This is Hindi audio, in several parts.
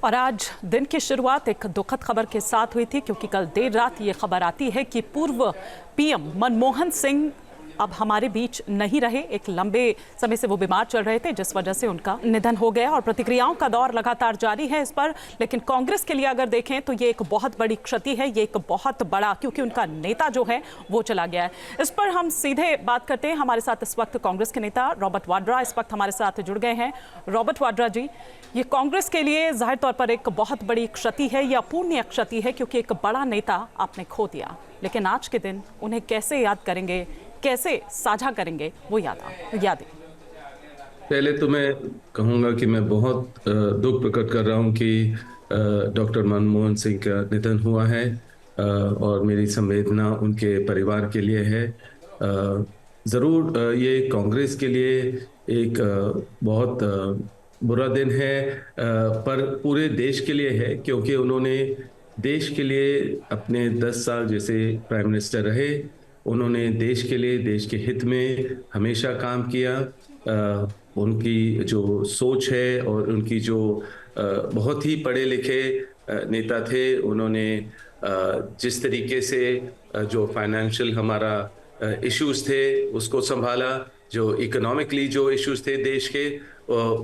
और आज दिन की शुरुआत एक दुखद खबर के साथ हुई थी, क्योंकि कल देर रात ये खबर आती है कि पूर्व पीएम मनमोहन सिंह अब हमारे बीच नहीं रहे। एक लंबे समय से वो बीमार चल रहे थे, जिस वजह से उनका निधन हो गया और प्रतिक्रियाओं का दौर लगातार जारी है इस पर। लेकिन कांग्रेस के लिए अगर देखें तो ये एक बहुत बड़ी क्षति है, ये एक बहुत बड़ा, क्योंकि उनका नेता जो है वो चला गया है। इस पर हम सीधे बात करते हैं। हमारे साथ इस वक्त कांग्रेस के नेता रॉबर्ट वाड्रा इस वक्त हमारे साथ जुड़ गए हैं। रॉबर्ट वाड्रा जी, ये कांग्रेस के लिए जाहिर तौर पर एक बहुत बड़ी क्षति है या अपूर्णीय क्षति है, क्योंकि एक बड़ा नेता आपने खो दिया। लेकिन आज के दिन उन्हें कैसे याद करेंगे, कैसे साझा करेंगे वो यादें? पहले तो मैं कहूँगा कि मैं बहुत दुख प्रकट कर रहा हूँ कि डॉक्टर मनमोहन सिंह का निधन हुआ है, और मेरी संवेदना उनके परिवार के लिए है। ज़रूर ये कांग्रेस के लिए एक बहुत बुरा दिन है, पर पूरे देश के लिए है, क्योंकि उन्होंने देश के लिए अपने 10 साल जैसे प्राइम मिनिस्टर रहे। उन्होंने देश के लिए, देश के हित में हमेशा काम किया। उनकी जो सोच है और उनकी जो बहुत ही पढ़े लिखे नेता थे, उन्होंने जिस तरीके से जो फाइनेंशियल हमारा इश्यूज थे उसको संभाला, जो इकोनॉमिकली जो इश्यूज थे देश के,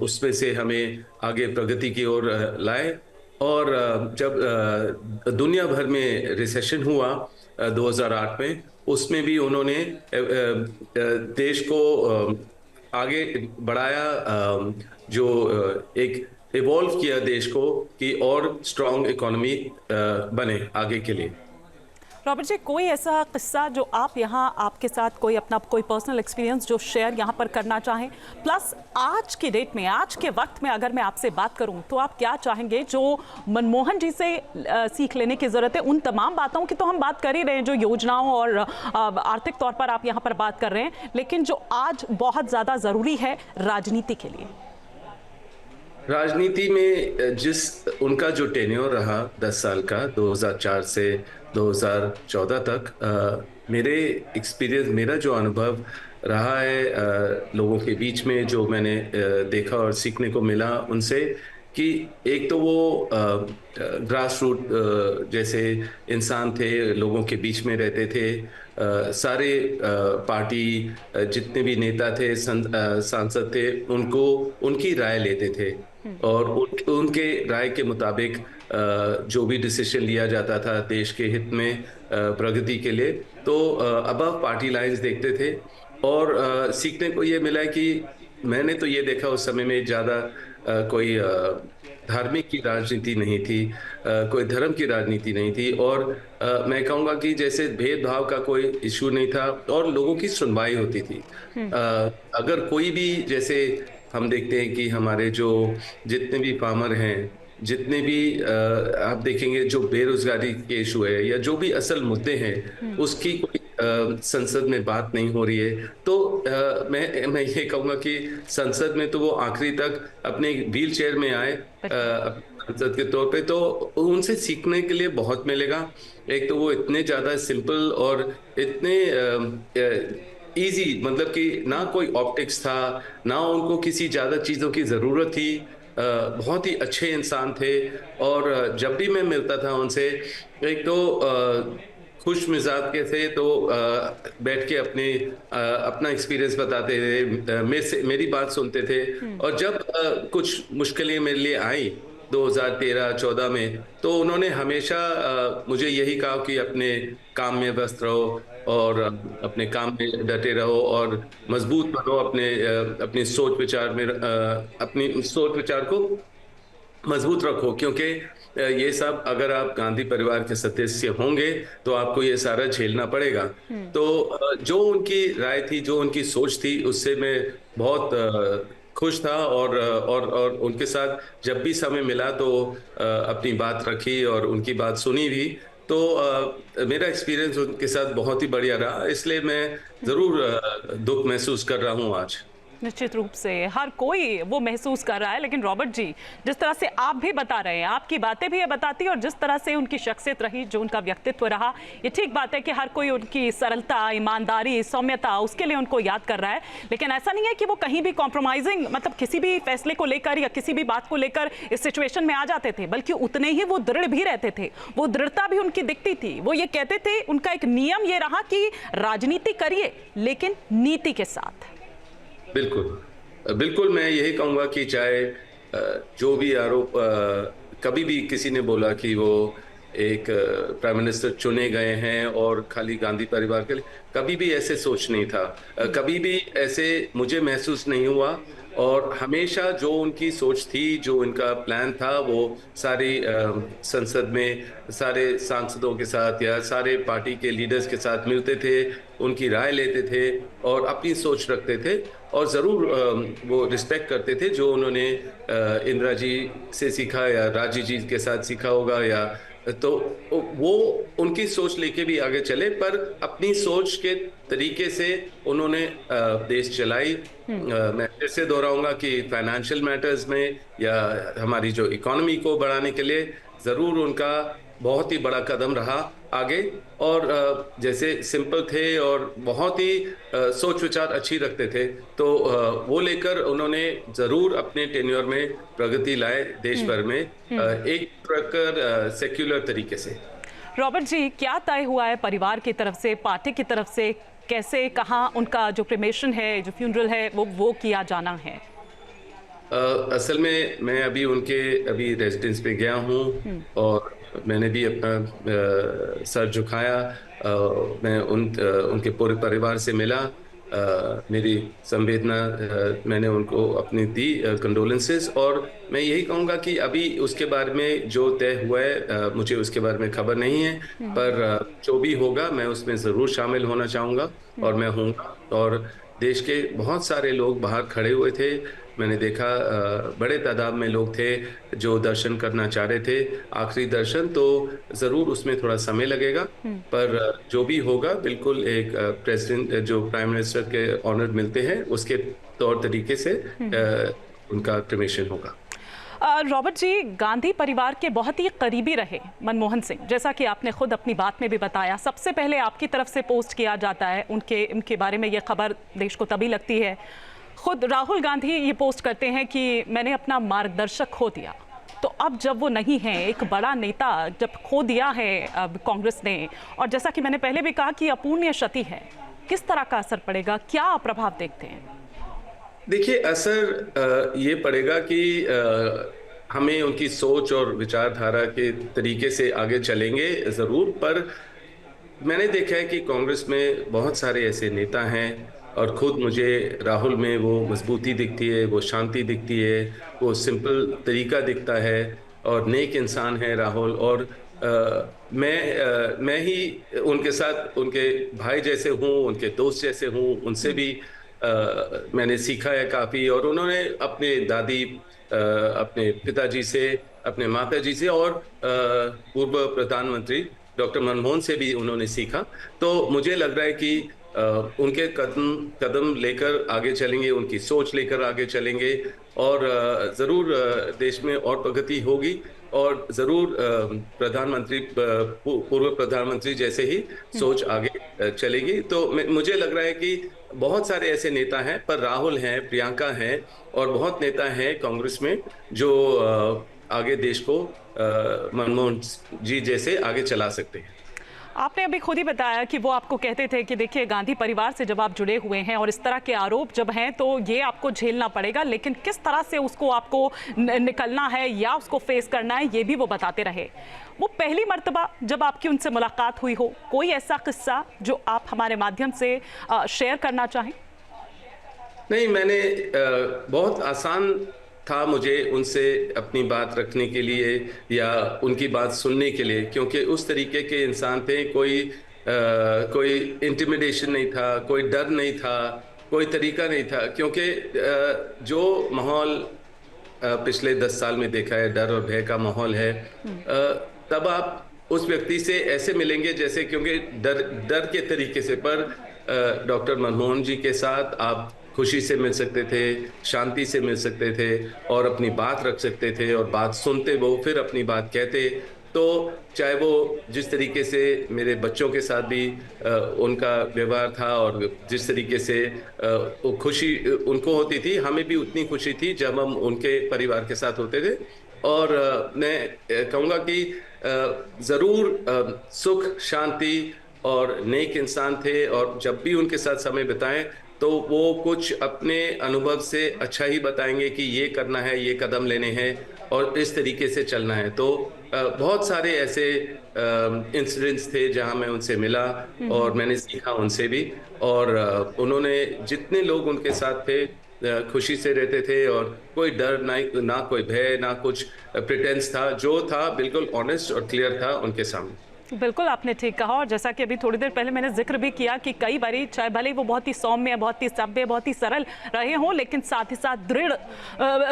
उसमें से हमें आगे प्रगति की ओर लाए। और जब दुनिया भर में रिसेशन हुआ 2008 में, उसमें भी उन्होंने देश को आगे बढ़ाया, जो एक इवॉल्व किया देश को कि और स्ट्रॉन्ग इकोनॉमी बने आगे के लिए। रॉबर्ट जी, कोई ऐसा किस्सा जो आप यहाँ आपके साथ कोई अपना कोई पर्सनल एक्सपीरियंस जो शेयर यहाँ पर करना चाहें? प्लस आज की डेट में, आज के वक्त में अगर मैं आपसे बात करूँ तो आप क्या चाहेंगे जो मनमोहन जी से सीख लेने की ज़रूरत है? उन तमाम बातों की तो हम बात कर ही रहे हैं, जो योजनाओं और आर्थिक तौर पर आप यहाँ पर बात कर रहे हैं, लेकिन जो आज बहुत ज़्यादा ज़रूरी है राजनीति के लिए। राजनीति में जिस उनका जो टेन्योर रहा 10 साल का, 2004 से 2014 तक, मेरे एक्सपीरियंस, मेरा जो अनुभव रहा है लोगों के बीच में, जो मैंने देखा और सीखने को मिला उनसे, कि एक तो वो ग्रास रूट जैसे इंसान थे, लोगों के बीच में रहते थे। सारे पार्टी जितने भी नेता थे, सांसद थे, उनको उनकी राय लेते थे, और उनके राय के मुताबिक जो भी डिसीजन लिया जाता था देश के हित में, प्रगति के लिए, तो अबव पार्टी लाइंस देखते थे। और सीखने को ये मिला कि मैंने तो ये देखा उस समय में ज़्यादा कोई धार्मिक की राजनीति नहीं थी, कोई धर्म की राजनीति नहीं थी, और मैं कहूँगा कि जैसे भेदभाव का कोई इशू नहीं था, और लोगों की सुनवाई होती थी। अगर कोई भी, जैसे हम देखते हैं कि हमारे जो जितने भी फार्मर हैं, जितने भी आप देखेंगे जो बेरोजगारी के इशू है या जो भी असल मुद्दे हैं, उसकी कोई संसद में बात नहीं हो रही है। तो मैं ये कहूँगा कि संसद में तो वो आखिरी तक अपने व्हील चेयर में आए सांसद के तौर पे, तो उनसे सीखने के लिए बहुत मिलेगा। एक तो वो इतने ज़्यादा सिंपल और इतने इजी, मतलब कि ना कोई ऑप्टिक्स था, ना उनको किसी ज़्यादा चीज़ों की ज़रूरत थी। बहुत ही अच्छे इंसान थे, और जब भी मैं मिलता था उनसे, एक तो खुश मिजाज के थे, तो बैठ के अपना एक्सपीरियंस बताते थे, मेरी बात सुनते थे। और जब कुछ मुश्किलें मेरे लिए आई 2013-14 में, तो उन्होंने हमेशा मुझे यही कहा कि अपने काम में व्यस्त रहो, और अपने काम में डटे रहो, और मजबूत बनो, अपनी सोच विचार को मजबूत रखो, क्योंकि ये सब, अगर आप गांधी परिवार के सदस्य होंगे तो आपको ये सारा झेलना पड़ेगा। तो जो उनकी राय थी, जो उनकी सोच थी, उससे मैं बहुत खुश था, और उनके साथ जब भी समय मिला तो अपनी बात रखी और उनकी बात सुनी भी। तो मेरा एक्सपीरियंस उनके साथ बहुत ही बढ़िया रहा, इसलिए मैं ज़रूर दुख महसूस कर रहा हूँ आज। निश्चित रूप से हर कोई वो महसूस कर रहा है, लेकिन रॉबर्ट जी, जिस तरह से आप भी बता रहे हैं, आपकी बातें भी ये बताती है और जिस तरह से उनकी शख्सियत रही, जो उनका व्यक्तित्व रहा, ये ठीक बात है कि हर कोई उनकी सरलता, ईमानदारी, सौम्यता, उसके लिए उनको याद कर रहा है। लेकिन ऐसा नहीं है कि वो कहीं भी कॉम्प्रोमाइजिंग, मतलब किसी भी फैसले को लेकर या किसी भी बात को लेकर इस सिचुएशन में आ जाते थे, बल्कि उतने ही वो दृढ़ भी रहते थे। वो दृढ़ता भी उनकी दिखती थी। वो ये कहते थे, उनका एक नियम ये रहा कि राजनीति करिए लेकिन नीति के साथ। बिल्कुल बिल्कुल, मैं यही कहूँगा कि चाहे जो भी आरोप, कभी भी किसी ने बोला कि वो एक प्राइम मिनिस्टर चुने गए हैं और खाली गांधी परिवार के लिए, कभी भी ऐसे सोच नहीं था। कभी भी ऐसे मुझे महसूस नहीं हुआ। और हमेशा जो उनकी सोच थी, जो उनका प्लान था, वो सारी संसद में सारे सांसदों के साथ या सारे पार्टी के लीडर्स के साथ मिलते थे, उनकी राय लेते थे और अपनी सोच रखते थे। और ज़रूर वो रिस्पेक्ट करते थे जो उन्होंने इंदिरा जी से सीखा या राजीव जी के साथ सीखा होगा, या तो वो उनकी सोच लेके भी आगे चले, पर अपनी सोच के तरीके से उन्होंने देश चलाई। मैं फिर से दोहराऊंगा कि फाइनेंशियल मैटर्स में या हमारी जो इकोनॉमी को बढ़ाने के लिए ज़रूर उनका बहुत ही बड़ा कदम रहा आगे। और जैसे सिंपल थे और बहुत ही सोच विचार अच्छी रखते थे, तो वो लेकर उन्होंने ज़रूर अपने टेन्योर में प्रगति लाए देश भर में, एक प्रकार सेक्युलर तरीके से। रॉबर्ट जी, क्या तय हुआ है परिवार की तरफ से, पार्टी की तरफ से, कैसे, कहाँ उनका जो क्रिमेशन है, जो फ्यूनरल है, वो किया जाना है? असल में मैं अभी रेजिडेंस पे गया हूँ और मैंने भी अपना सर झुकाया। मैं उनके पूरे परिवार से मिला, मेरी संवेदना मैंने उनको अपनी दी, कंडोलेंसेस। और मैं यही कहूँगा कि अभी उसके बारे में जो तय हुआ है, मुझे उसके बारे में खबर नहीं है, पर जो भी होगा मैं उसमें ज़रूर शामिल होना चाहूँगा और मैं हूँगा। और देश के बहुत सारे लोग बाहर खड़े हुए थे, मैंने देखा बड़े तादाद में लोग थे जो दर्शन करना चाह रहे थे, आखिरी दर्शन। तो ज़रूर उसमें थोड़ा समय लगेगा, पर जो भी होगा बिल्कुल एक प्रेसिडेंट, जो प्राइम मिनिस्टर के ऑनर मिलते हैं, उसके तौर तरीके से उनका क्रिमेशन होगा। रॉबर्ट जी, गांधी परिवार के बहुत ही करीबी रहे मनमोहन सिंह, जैसा कि आपने खुद अपनी बात में भी बताया। सबसे पहले आपकी तरफ से पोस्ट किया जाता है उनके बारे में, ये खबर देश को तभी लगती है। खुद राहुल गांधी ये पोस्ट करते हैं कि मैंने अपना मार्गदर्शक खो दिया। तो अब जब वो नहीं है, एक बड़ा नेता जब खो दिया है अब कांग्रेस ने, और जैसा कि मैंने पहले भी कहा कि अपूर्णीय क्षति है, किस तरह का असर पड़ेगा, क्या प्रभाव देखते हैं? देखिए, असर ये पड़ेगा कि हमें उनकी सोच और विचारधारा के तरीके से आगे चलेंगे ज़रूर। पर मैंने देखा है कि कांग्रेस में बहुत सारे ऐसे नेता हैं, और खुद मुझे राहुल में वो मजबूती दिखती है, वो शांति दिखती है, वो सिंपल तरीका दिखता है, और नेक इंसान है राहुल। और मैं ही उनके साथ उनके भाई जैसे हूँ, उनके दोस्त जैसे हूँ, उनसे भी मैंने सीखा है काफ़ी। और उन्होंने अपने दादी, अपने पिताजी से, अपने माताजी से और पूर्व प्रधानमंत्री डॉक्टर मनमोहन से भी उन्होंने सीखा। तो मुझे लग रहा है कि उनके कदम लेकर आगे चलेंगे, उनकी सोच लेकर आगे चलेंगे, और ज़रूर देश में और प्रगति होगी, और ज़रूर प्रधानमंत्री, पूर्व प्रधानमंत्री जैसे ही सोच आगे चलेगी। तो मुझे लग रहा है कि बहुत सारे ऐसे नेता हैं, पर राहुल हैं, प्रियंका हैं, और बहुत नेता हैं कांग्रेस में जो आगे देश को मनमोहन जी जैसे आगे चला सकते हैं। आपने अभी खुद ही बताया कि वो आपको कहते थे कि देखिए, गांधी परिवार से जब आप जुड़े हुए हैं और इस तरह के आरोप जब हैं तो ये आपको झेलना पड़ेगा, लेकिन किस तरह से उसको आपको निकलना है या उसको फेस करना है, ये भी वो बताते रहे। वो पहली मर्तबा जब आपकी उनसे मुलाकात हुई हो, कोई ऐसा किस्सा जो आप हमारे माध्यम से शेयर करना चाहें? नहीं, मैंने बहुत आसान था मुझे उनसे अपनी बात रखने के लिए या उनकी बात सुनने के लिए, क्योंकि उस तरीके के इंसान थे। कोई इंटिमिडेशन नहीं था, कोई डर नहीं था, कोई तरीका नहीं था, क्योंकि जो माहौल पिछले 10 साल में देखा है, डर और भय का माहौल है, तब आप उस व्यक्ति से ऐसे मिलेंगे जैसे, क्योंकि डर के तरीके से, पर डॉक्टर मनमोहन जी के साथ आप खुशी से मिल सकते थे, शांति से मिल सकते थे और अपनी बात रख सकते थे और बात सुनते वो फिर अपनी बात कहते। तो चाहे वो जिस तरीके से मेरे बच्चों के साथ भी उनका व्यवहार था और जिस तरीके से वो खुशी उनको होती थी, हमें भी उतनी खुशी थी जब हम उनके परिवार के साथ होते थे। और मैं कहूँगा कि ज़रूर सुख, शांति और नेक इंसान थे और जब भी उनके साथ समय बिताएं तो वो कुछ अपने अनुभव से अच्छा ही बताएंगे कि ये करना है, ये कदम लेने हैं और इस तरीके से चलना है। तो बहुत सारे ऐसे इंसिडेंट्स थे जहां मैं उनसे मिला और मैंने सीखा उनसे भी। और उन्होंने जितने लोग उनके साथ थे खुशी से रहते थे और कोई डर ना कोई भय, ना कुछ प्रिटेंस था। जो था बिल्कुल ऑनेस्ट और क्लियर था उनके सामने। बिल्कुल आपने ठीक कहा। और जैसा कि अभी थोड़ी देर पहले मैंने जिक्र भी किया कि कई बारी चाहे भले वो बहुत ही सौम्य, बहुत ही सभ्य, बहुत ही सरल रहे हों, लेकिन साथ ही साथ दृढ़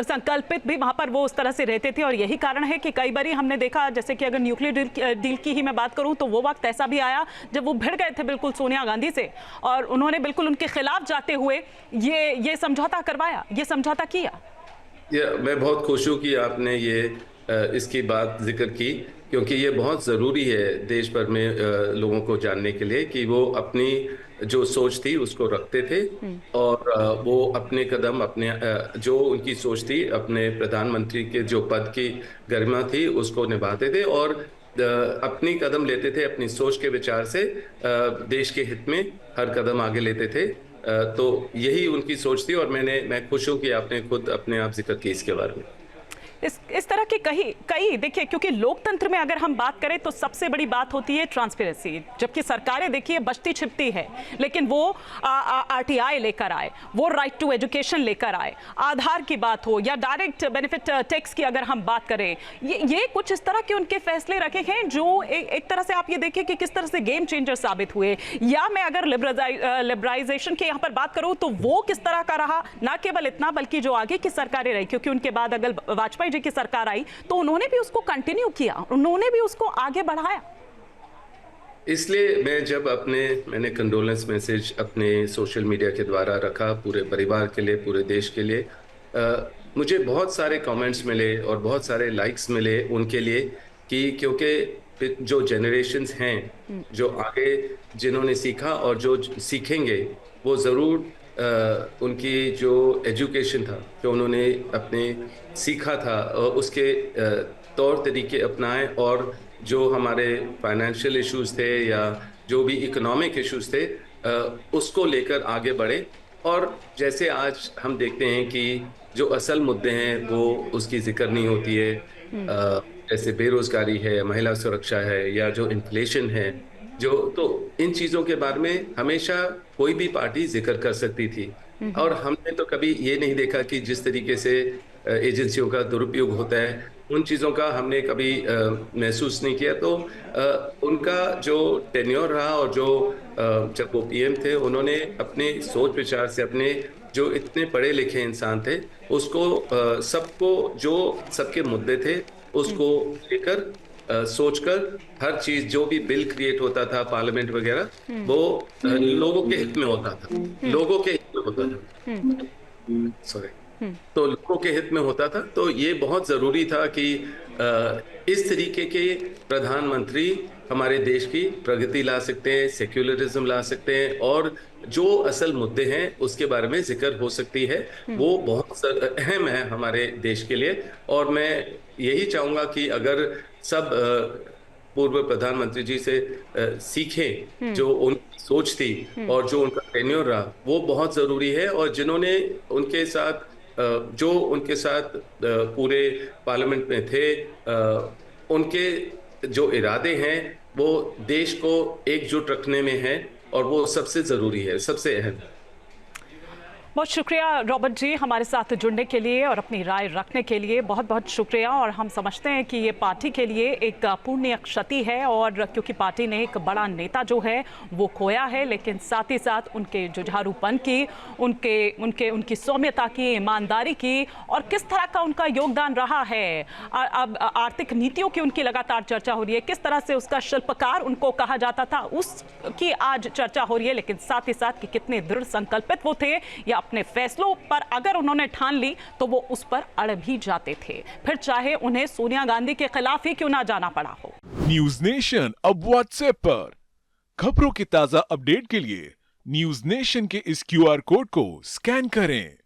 संकल्पित भी वहां पर वो उस तरह से रहते थे। और यही कारण है कि कई बारी हमने देखा, जैसे कि अगर न्यूक्लियर डील की ही मैं बात करूं तो वो वक्त ऐसा भी आया जब वो भिड़ गए थे बिल्कुल सोनिया गांधी से और उन्होंने बिल्कुल उनके खिलाफ जाते हुए ये समझौता करवाया, ये समझौता किया। मैं बहुत खुश हूँ कि आपने इसकी बात जिक्र की, क्योंकि ये बहुत ज़रूरी है देश भर में लोगों को जानने के लिए कि वो अपनी जो सोच थी उसको रखते थे और वो अपने कदम जो उनकी सोच थी अपने प्रधानमंत्री के जो पद की गरिमा थी उसको निभाते थे और अपनी कदम लेते थे अपनी सोच के विचार से, देश के हित में हर कदम आगे लेते थे। तो यही उनकी सोच थी और मैं खुश हूँ कि आपने खुद अपने आप जिक्र की इसके बारे में। इस तरह की कई देखिए, क्योंकि लोकतंत्र में अगर हम बात करें तो सबसे बड़ी बात होती है ट्रांसपेरेंसी। जबकि सरकारें देखिए बचती छिपती है, लेकिन वो आरटीआई लेकर आए, वो राइट टू एजुकेशन लेकर आए, आधार की बात हो या डायरेक्ट बेनिफिट टैक्स की अगर हम बात करें, ये कुछ इस तरह के उनके फैसले रखे हैं जो एक तरह से आप ये देखिए कि किस तरह से गेम चेंजर साबित हुए। या मैं अगर लिबरलाइजेशन की यहाँ पर बात करूँ तो वो किस तरह का रहा, ना केवल इतना बल्कि जो आगे की सरकारें रही, क्योंकि उनके बाद अगर वाजपेयी जी की सरकार आई तो उन्होंने भी उसको कंटिन्यू किया, उन्होंने भी उसको आगे बढ़ाया। इसलिए मैंने कंडोलेंस मैसेज अपने सोशल मीडिया के द्वारा रखा पूरे परिवार के लिए, पूरे देश के लिए। मुझे बहुत सारे कमेंट्स मिले और बहुत सारे लाइक्स मिले उनके लिए कि क्योंकि जो जनरेशन्स हैं जो आगे जिन्होंने सीखा और जो सीखेंगे वो ज़रूर उनकी जो एजुकेशन था, जो उन्होंने अपने सीखा था उसके तौर तरीके अपनाएं और जो हमारे फाइनेंशियल इश्यूज थे या जो भी इकोनॉमिक इश्यूज थे उसको लेकर आगे बढ़े। और जैसे आज हम देखते हैं कि जो असल मुद्दे हैं वो उसकी जिक्र नहीं होती है, जैसे बेरोजगारी है, महिला सुरक्षा है या जो इन्फ्लेशन है, तो इन चीज़ों के बारे में हमेशा कोई भी पार्टी जिक्र कर सकती थी। और हमने तो कभी ये नहीं देखा कि जिस तरीके से एजेंसियों का दुरुपयोग होता है, उन चीज़ों का हमने कभी महसूस नहीं किया। तो उनका जो टेन्योर रहा और जब वो पीएम थे, उन्होंने अपने सोच विचार से, अपने जो इतने पढ़े लिखे इंसान थे, उसको सबको जो सबके मुद्दे थे उसको लेकर सोचकर हर चीज, जो भी बिल क्रिएट होता था पार्लियामेंट वगैरह, वो लोगों के हित में होता था, लोगों के हित में होता था, सॉरी, तो लोगों के हित में होता था। तो ये बहुत जरूरी था कि इस तरीके के प्रधानमंत्री हमारे देश की प्रगति ला सकते हैं, सेक्युलरिज्म ला सकते हैं और जो असल मुद्दे हैं उसके बारे में जिक्र हो सकती है। वो बहुत अहम है हमारे देश के लिए। और मैं यही चाहूंगा कि अगर सब पूर्व प्रधानमंत्री जी से सीखें, जो उनकी सोच थी और जो उनका टेन्योर रहा, वो बहुत जरूरी है। और जिन्होंने उनके साथ पूरे पार्लियामेंट में थे, उनके जो इरादे हैं वो देश को एकजुट रखने में है और वो सबसे जरूरी है, सबसे अहम है। बहुत शुक्रिया रॉबर्ट जी हमारे साथ जुड़ने के लिए और अपनी राय रखने के लिए, बहुत बहुत शुक्रिया। और हम समझते हैं कि ये पार्टी के लिए एक पुण्य क्षति है, और क्योंकि पार्टी ने एक बड़ा नेता जो है वो खोया है, लेकिन साथ ही साथ उनके जुझारूपन की, उनकी सौम्यता की, ईमानदारी की, और किस तरह का उनका योगदान रहा है। अब आर्थिक नीतियों की उनकी लगातार चर्चा हो रही है, किस तरह से उसका शिल्पकार उनको कहा जाता था उसकी आज चर्चा हो रही है, लेकिन साथ ही साथ कि कितने दृढ़ संकल्पित वो थे या अपने फैसलों पर अगर उन्होंने ठान ली तो वो उस पर अड़ भी जाते थे, फिर चाहे उन्हें सोनिया गांधी के खिलाफ ही क्यों ना जाना पड़ा हो। न्यूज नेशन अब व्हाट्सएप पर खबरों की ताजा अपडेट के लिए न्यूज नेशन के इस QR कोड को स्कैन करें।